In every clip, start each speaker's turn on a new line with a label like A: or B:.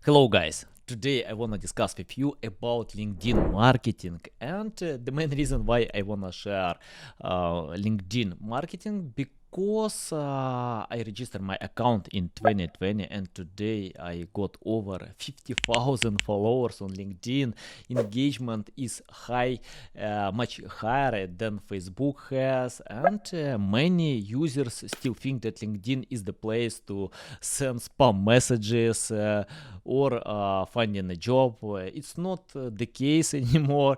A: Hello, guys. Today I want to discuss with you about LinkedIn marketing and the main reason why I want to share LinkedIn marketing because I registered my account in 2020 and today I got over 50,000 followers on LinkedIn. Engagement is high, much higher than Facebook has, and many users still think that LinkedIn is the place to send spam messages or finding a job. It's not the case anymore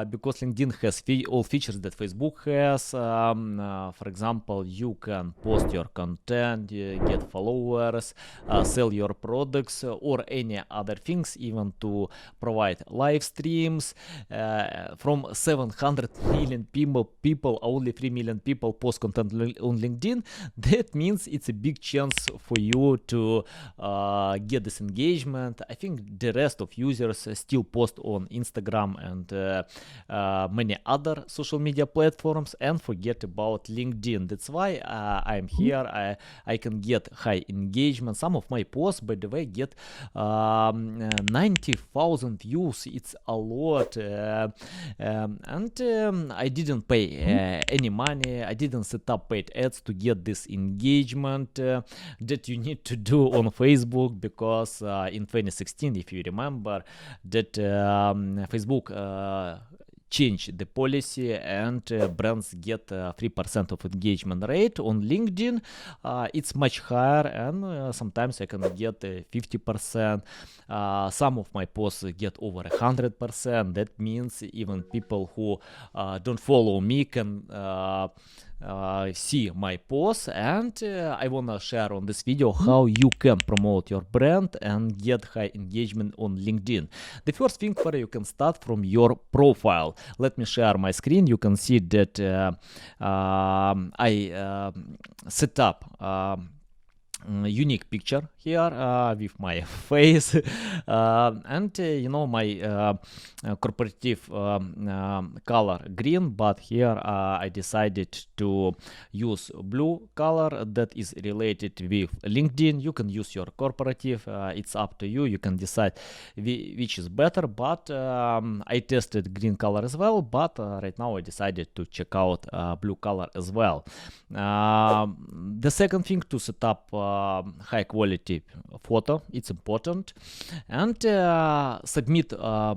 A: because LinkedIn has all features that Facebook has. For example, you can post your content, get followers, sell your products, or any other things, even to provide live streams. From 700 million people, only 3 million people post content on LinkedIn. That means it's a big chance for you to get this engagement. I think the rest of users still post on Instagram and many other social media platforms and forget about LinkedIn. That's why I'm here. I can get high engagement. Some of my posts, by the way, get 90,000 views. It's a lot. And I didn't pay any money. I didn't set up paid ads to get this engagement that you need to do on Facebook because in 2016, if you remember, that Facebook change the policy and brands get 3% of engagement rate. On LinkedIn it's much higher, and sometimes I can get 50%. Some of my posts get over 100%. That means even people who don't follow me can see my posts, and I wanna share on this video how you can promote your brand and get high engagement on LinkedIn. The first thing where you can start from your profile. Let me share my screen. You can see that I set up unique picture here with my face and my corporative color green, but here I decided to use blue color that is related with LinkedIn. You can use your corporative, it's up to you. You can decide which is better, but I tested green color as well, but right now I decided to check out blue color as well. The second thing, to set up high quality photo, it's important, and submit a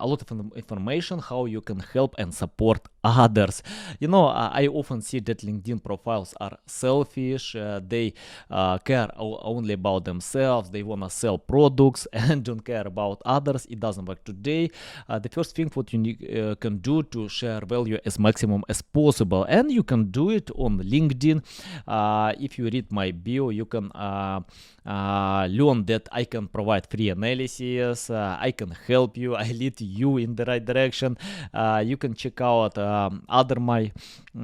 A: lot of information how you can help and support others. I often see that LinkedIn profiles are selfish. They care only about themselves. They want to sell products and don't care about others. It doesn't work today. The first thing what you can do to share value as maximum as possible, and you can do it on LinkedIn. If you read my bio, you can learn that I can provide free analysis. I can help you. I lead you in the right direction. You can check out other my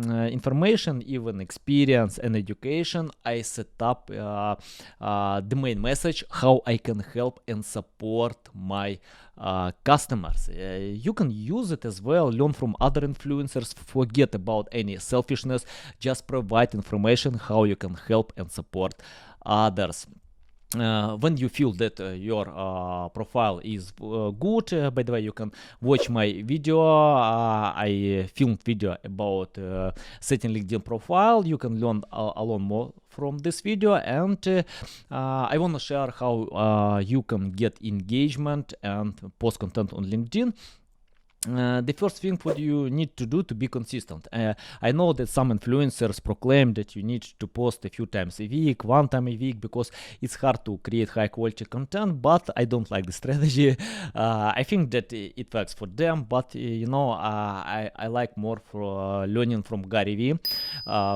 A: information, even experience and education. I set up the main message how I can help and support my customers. You can use it as well. Learn from other influencers. Forget about any selfishness. Just provide information how you can help and support others. When you feel that your profile is good, by the way, you can watch my video. I filmed video about setting LinkedIn profile. You can learn a lot more from this video, and I want to share how you can get engagement and post content on LinkedIn. The first thing what you need to do to be consistent. I know that some influencers proclaim that you need to post a few times a week, one time a week, because it's hard to create high quality content, but I don't like the strategy. I think that it works for them, but I like more for learning from Gary Vee,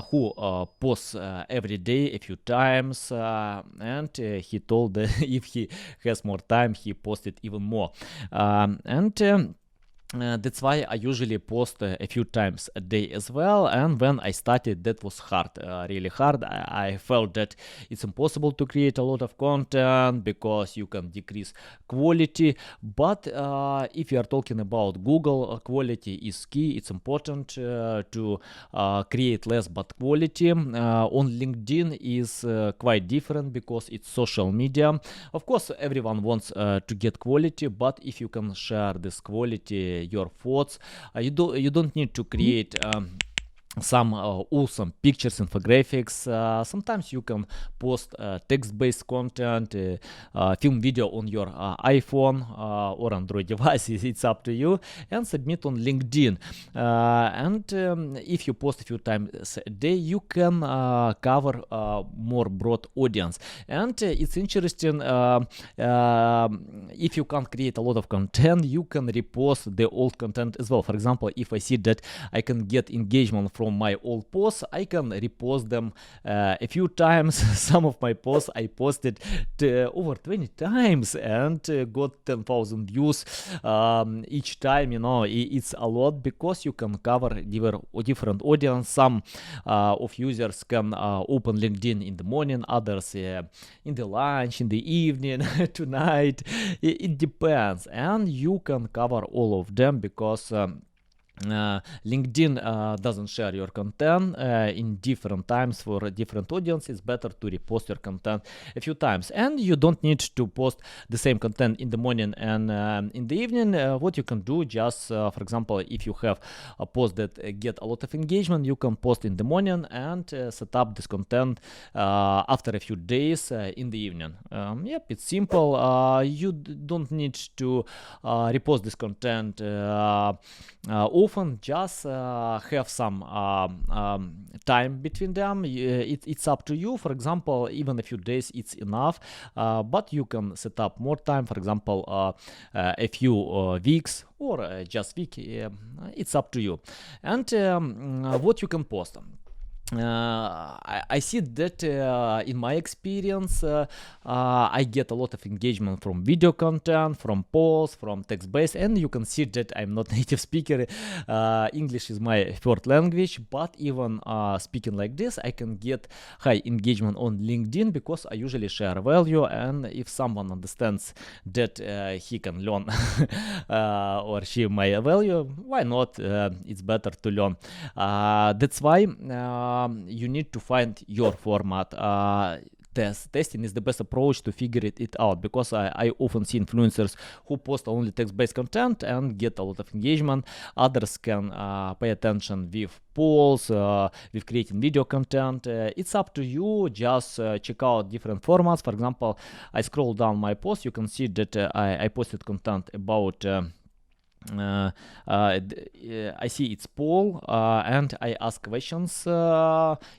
A: who posts every day a few times, and he told that if he has more time, he posted even more. That's why I usually post a few times a day as well. And when I started, that was hard, really hard. I felt that it's impossible to create a lot of content because you can decrease quality. But if you are talking about Google, quality is key. It's important to create less but quality. On LinkedIn is quite different because it's social media. Of course, everyone wants to get quality, but if you can share this quality, your thoughts, you don't need to create some awesome pictures, infographics. Sometimes you can post text-based content, film video on your iPhone or Android devices. It's up to you, and submit on LinkedIn. And if you post a few times a day, you can cover more broad audience. And it's interesting, if you can't create a lot of content, you can repost the old content as well. For example, if I see that I can get engagement from my old posts, I can repost them a few times. Some of my posts I posted over 20 times and got 10,000 views each time. It's a lot because you can cover different audience. Some of users can open LinkedIn in the morning, others in the lunch, in the evening, tonight. It depends, and you can cover all of them because LinkedIn doesn't share your content in different times for different audiences. It's better to repost your content a few times, and you don't need to post the same content in the morning and in the evening. What you can do, just for example, if you have a post that get a lot of engagement, you can post in the morning and set up this content after a few days in the evening. Yep, it's simple. You don't need to repost this content often. Just have some time between them. It's up to you. For example, even a few days it's enough, but you can set up more time. For example, a few weeks or just week. It's up to you. And what you can post. I see that in my experience, I get a lot of engagement from video content, from polls, from text-based, and you can see that I'm not native speaker. English is my third language, but even speaking like this, I can get high engagement on LinkedIn because I usually share value, and if someone understands that he can learn or she my value, why not? It's better to learn. That's why you need to find your format. Testing is the best approach to figure it out, because I often see influencers who post only text-based content and get a lot of engagement. Others can pay attention with polls, with creating video content. It's up to you. Just check out different formats. For example, I scroll down my post, you can see that I posted content about I see it's poll and I ask questions.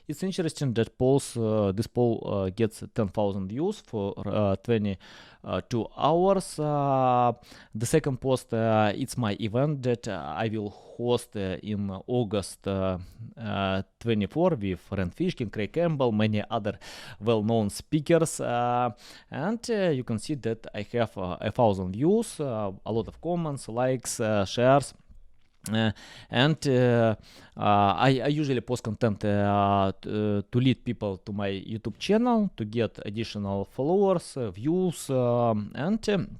A: It's interesting that this poll gets 10,000 views for 22 hours. The second post, it's my event that I will host in August 24 with Rand Fishkin, Craig Campbell, many other well-known speakers, and you can see that I have 1,000 views, a lot of comments, likes, shares. And I usually post content to lead people to my YouTube channel to get additional followers, views, and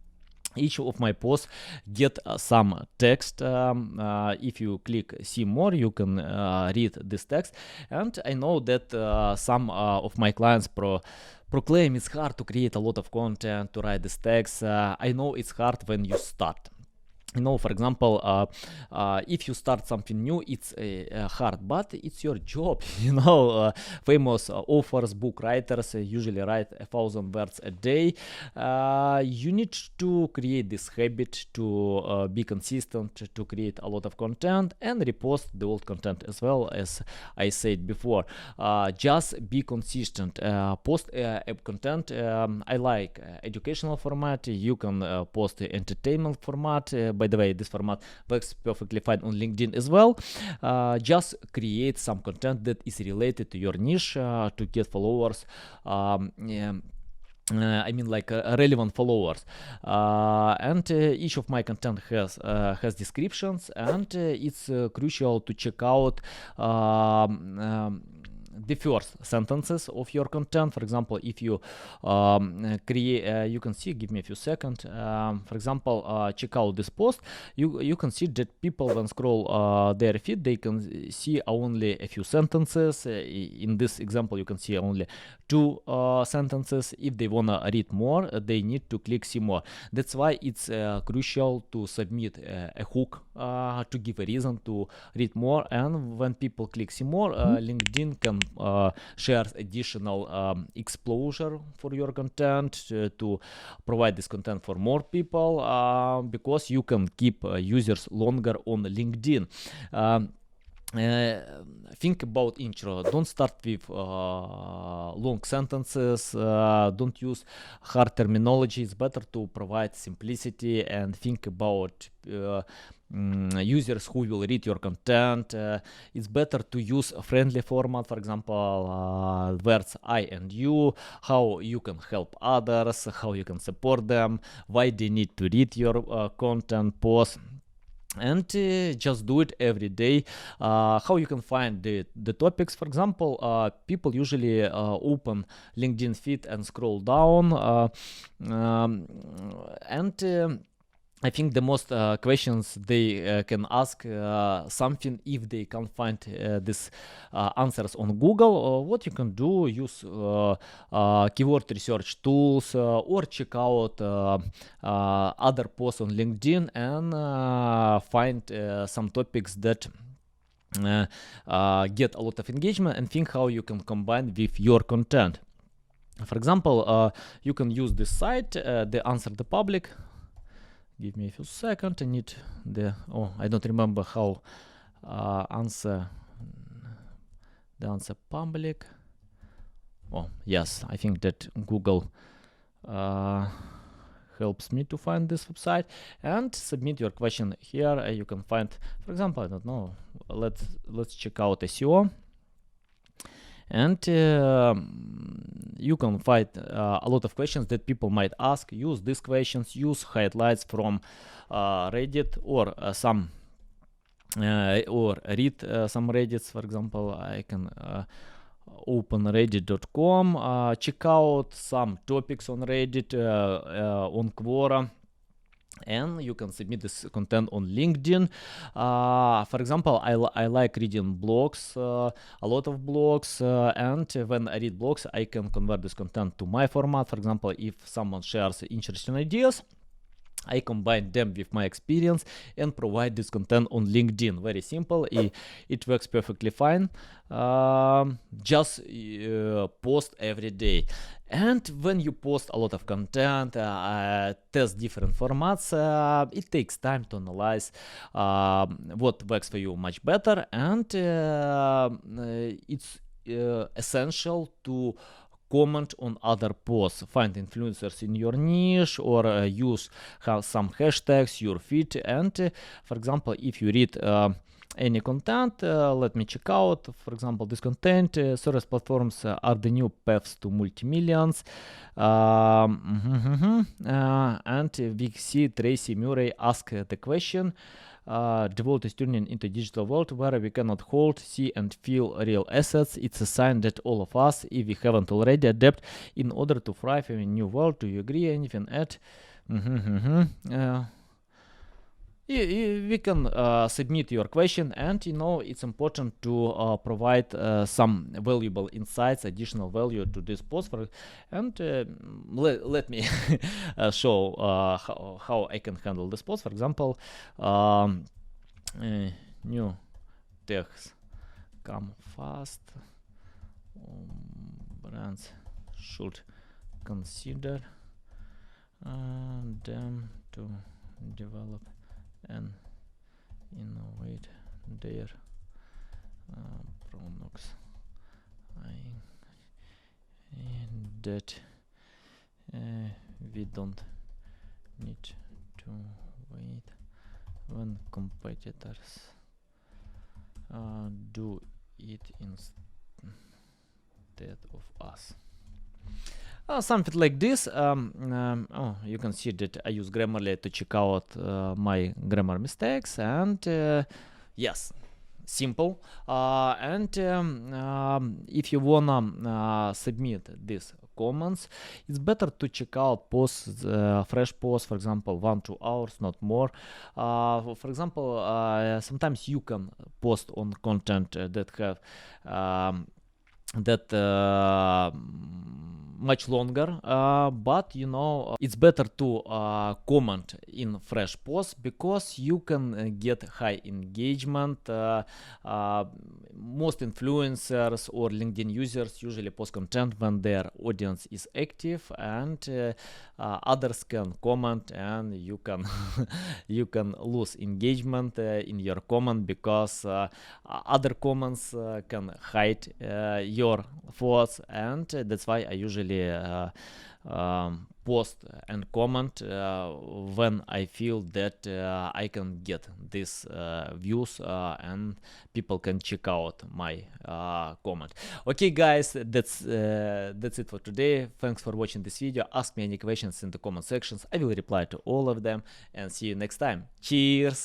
A: each of my posts get some text. If you click see more, you can read this text. And I know that some of my clients proclaim it's hard to create a lot of content, to write this text. I know it's hard when you start. For example, if you start something new, it's hard, but it's your job. Famous authors, book writers usually write 1,000 words a day. You need to create this habit to be consistent, to create a lot of content and repost the old content as well, as I said before. Just be consistent. Post content. I like educational format. You can post the entertainment format. By the way, this format works perfectly fine on LinkedIn as well. Just create some content that is related to your niche to get followers. I mean, like relevant followers, and each of my content has descriptions, and it's crucial to check out the first sentences of your content. For example, if you create, you can see. Give me a few seconds. For example, check out this post. You can see that people, when scroll their feed, they can see only a few sentences. In this example, you can see only two sentences. If they wanna read more, they need to click see more. That's why it's crucial to submit a hook to give a reason to read more. And when people click see more, LinkedIn can share additional exposure for your content to provide this content for more people, because you can keep users longer on LinkedIn. Think about intro. Don't start with long sentences. Don't use hard terminology. It's better to provide simplicity and think about users who will read your content. It's better to use a friendly format. For example, words I and you, how you can help others, how you can support them, why they need to read your content, post. And just do it every day. How you can find the topics? For example, people usually open LinkedIn feed and scroll down, and I think the most questions they can ask something if they can't find these answers on Google. What you can do, use keyword research tools, or check out other posts on LinkedIn and find some topics that get a lot of engagement, and think how you can combine with your content. For example, you can use this site, the Answer the Public. Give me a few seconds. I need I don't remember how answer the Answer Public. Oh yes, I think that Google helps me to find this website, and submit your question here. You can find, for example, I don't know. Let's check out SEO. And you can find a lot of questions that people might ask. Use these questions, use highlights from Reddit, or some or read some Reddits. For example, I can open reddit.com, check out some topics on Reddit, on Quora, and you can submit this content on LinkedIn. For example, I like reading blogs, a lot of blogs, and when I read blogs, I can convert this content to my format. For example, if someone shares interesting ideas, I combine them with my experience and provide this content on LinkedIn. Very simple. It works perfectly fine. Just post every day. And when you post a lot of content, test different formats, it takes time to analyze what works for you much better. And it's essential to comment on other posts, find influencers in your niche, or use some hashtags, your feed. And for example, if you read any content, let me check out, for example, this content, service platforms are the new paths to multi-millions. And we see Tracy Murray ask the question, the world is turning into a digital world where we cannot hold, see, and feel real assets. It's a sign that all of us, if we haven't already, adapt in order to thrive in a new world. Do you agree? Anything add? We can submit your question, and it's important to provide some valuable insights, additional value to this post. And let me show how I can handle this post. For example, new techs come fast. Brands should consider them to develop and innovate their products. That we don't need to wait when competitors do it instead of us. something like this. Oh, you can see that I use Grammarly to check out my grammar mistakes, and yes, simple. And if you wanna submit these comments, it's better to check out posts, fresh posts, for example, 1-2 hours, not more. For example, sometimes you can post on content that have that much longer, but it's better to comment in fresh posts because you can get high engagement. Most influencers or LinkedIn users usually post content when their audience is active, and others can comment, and you can you can lose engagement in your comment because other comments can hide your thoughts, and that's why I usually post and comment when I feel that I can get these views and people can check out my comment. Okay, guys, that's it for today. Thanks for watching this video. Ask me any questions in the comment sections. I will reply to all of them, and see you next time. Cheers.